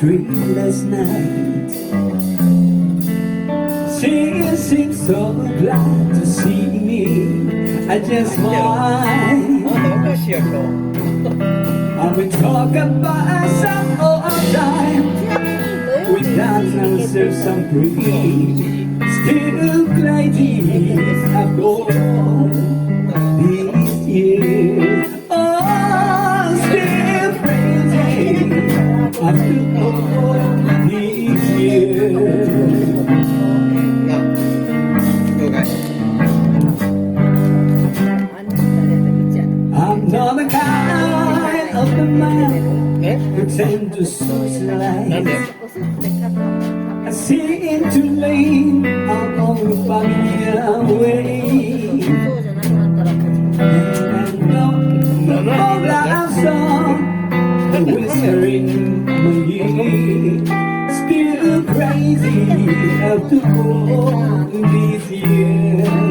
dreamless night. She seems so glad to see me. I just smile. And we talk about some old time. We dance and serve some free. Still gliding after all these years. Oh, still crazy after all these years. I'm not the kind of the man who tend to socialize. I seem to lean out of the familiar way. And no love song whispering in my ear. Still crazy after all these years.